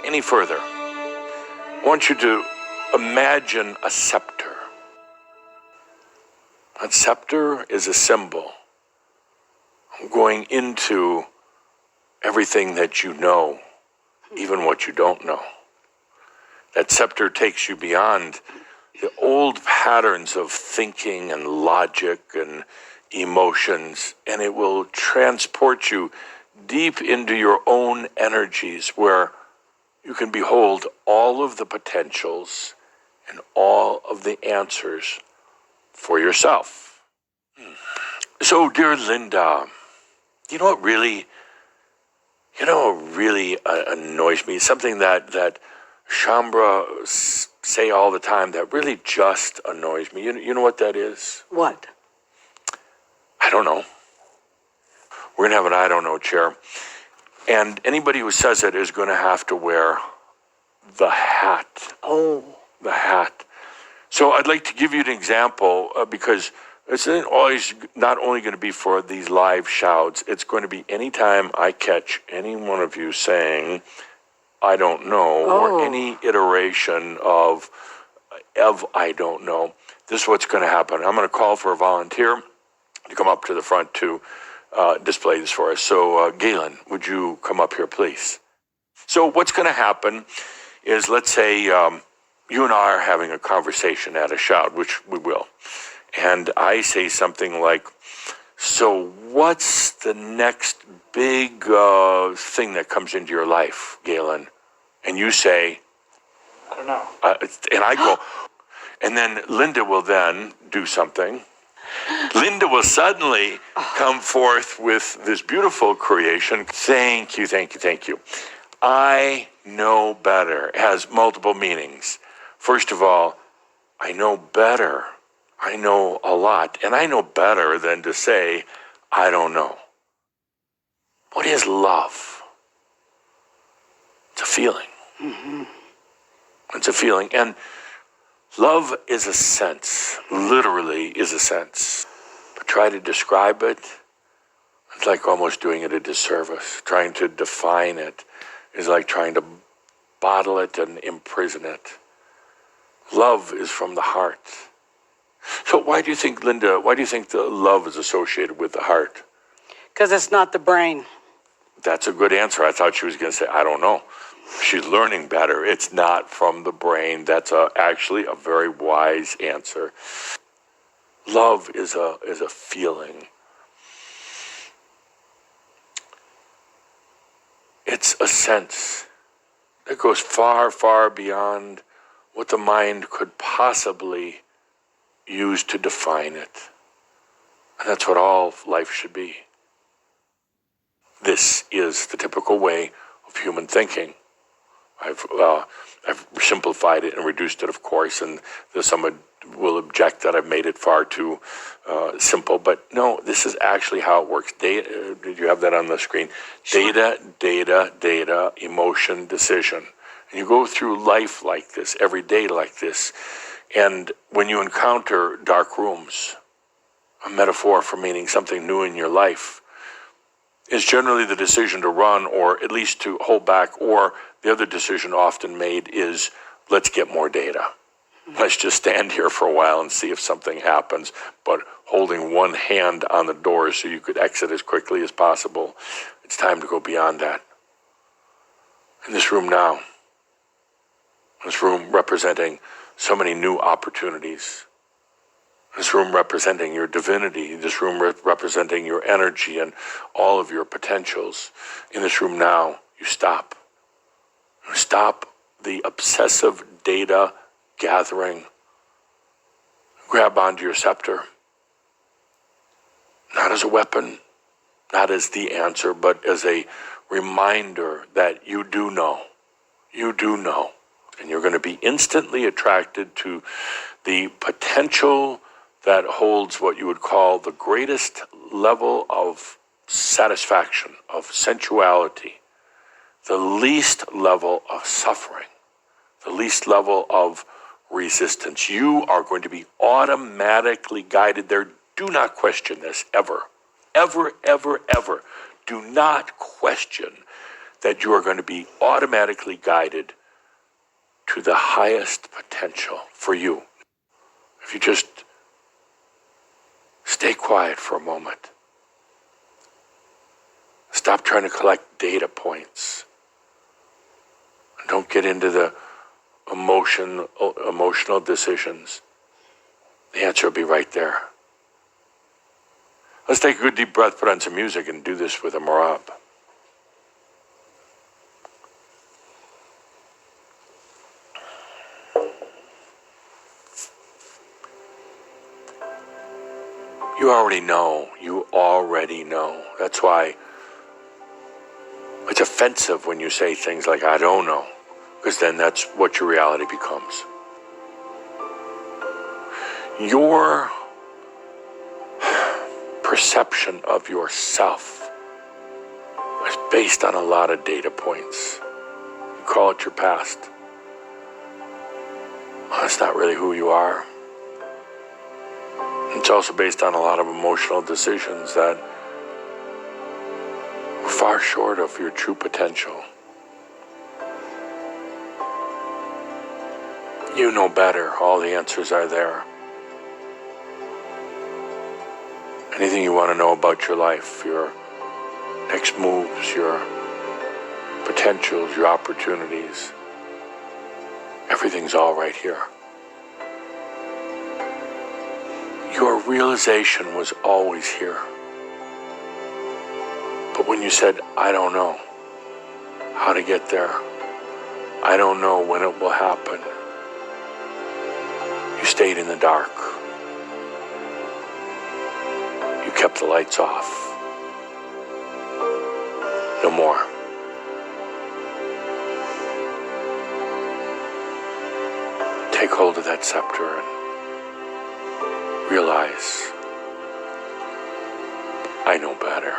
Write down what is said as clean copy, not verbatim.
any further, I want you to imagine a scepter. A scepter is a symbol going into everything that you know, even what you don't know. That scepter takes you beyond the old patterns of thinking and logic and emotions, and it will transport you deep into your own energies where you can behold all of the potentials and all of the answers for yourself. So, dear Linda, you know what really annoys me? Something that Shambra say all the time that really just annoys me. You know what that is? What? I don't know. We're going to have an I don't know chair. And anybody who says it is going to have to wear the hat. Oh. The hat. So I'd like to give you an example because it's not only going to be for these live shouts, it's going to be anytime I catch any one of you saying, I don't know, or any iteration of I don't know, this is what's going to happen. I'm going to call for a volunteer to come up to the front to display this for us. So Galen, would you come up here, please? So what's going to happen is, let's say you and I are having a conversation at a shout, which we will. And I say something like, so what's the next big thing that comes into your life, Galen? And you say, I don't know. And I go, and then Linda will then do something. Linda will suddenly come forth with this beautiful creation. Thank you, thank you, thank you. I know better has multiple meanings. First of all, I know better. I know a lot, and I know better than to say, I don't know. What is love? It's a feeling. Mm-hmm. It's a feeling, and love is a sense, literally is a sense. But try to describe it, it's like almost doing it a disservice. Trying to define it is like trying to bottle it and imprison it. Love is from the heart. So why do you think, Linda, the love is associated with the heart? Because it's not the brain. That's a good answer. I thought she was going to say, I don't know. She's learning better. It's not from the brain. That's actually a very wise answer. Love is a feeling. It's a sense that goes far, far beyond what the mind could possibly use to define it. And that's what all life should be. This is the typical way of human thinking. I've simplified it and reduced it, of course, and someone will object that I've made it far too simple. But no, this is actually how it works. Data, did you have that on the screen? Sure. Data, emotion, decision. And you go through life like this, every day like this. And when you encounter dark rooms, a metaphor for meaning something new in your life, is generally the decision to run, or at least to hold back, or the other decision often made is, let's get more data. Let's just stand here for a while and see if something happens, but holding one hand on the door so you could exit as quickly as possible. It's time to go beyond that. In this room now, this room representing so many new opportunities, this room representing your divinity, this room representing your energy and all of your potentials. In this room now, you stop. You stop the obsessive data gathering. Grab onto your scepter. Not as a weapon, not as the answer, but as a reminder that you do know. You do know. And you're going to be instantly attracted to the potential that holds what you would call the greatest level of satisfaction, of sensuality, the least level of suffering, the least level of resistance. You are going to be automatically guided there. Do not question this, ever. Ever, ever, ever. Do not question that you are going to be automatically guided to the highest potential for you. If you just stay quiet for a moment. Stop trying to collect data points. And don't get into the emotional decisions. The answer will be right there. Let's take a good deep breath, put on some music, and do this with a marab. You already know. You already know. That's why it's offensive when you say things like, I don't know, because then that's what your reality becomes. Your perception of yourself is based on a lot of data points. You call it your past. Well, that's not really who you are. It's also based on a lot of emotional decisions that were far short of your true potential. You know better. All the answers are there. Anything you want to know about your life, your next moves, your potentials, your opportunities, everything's all right here. Your realization was always here. But when you said, I don't know how to get there, I don't know when it will happen, you stayed in the dark. You kept the lights off. No more. Take hold of that scepter and realize, I know better.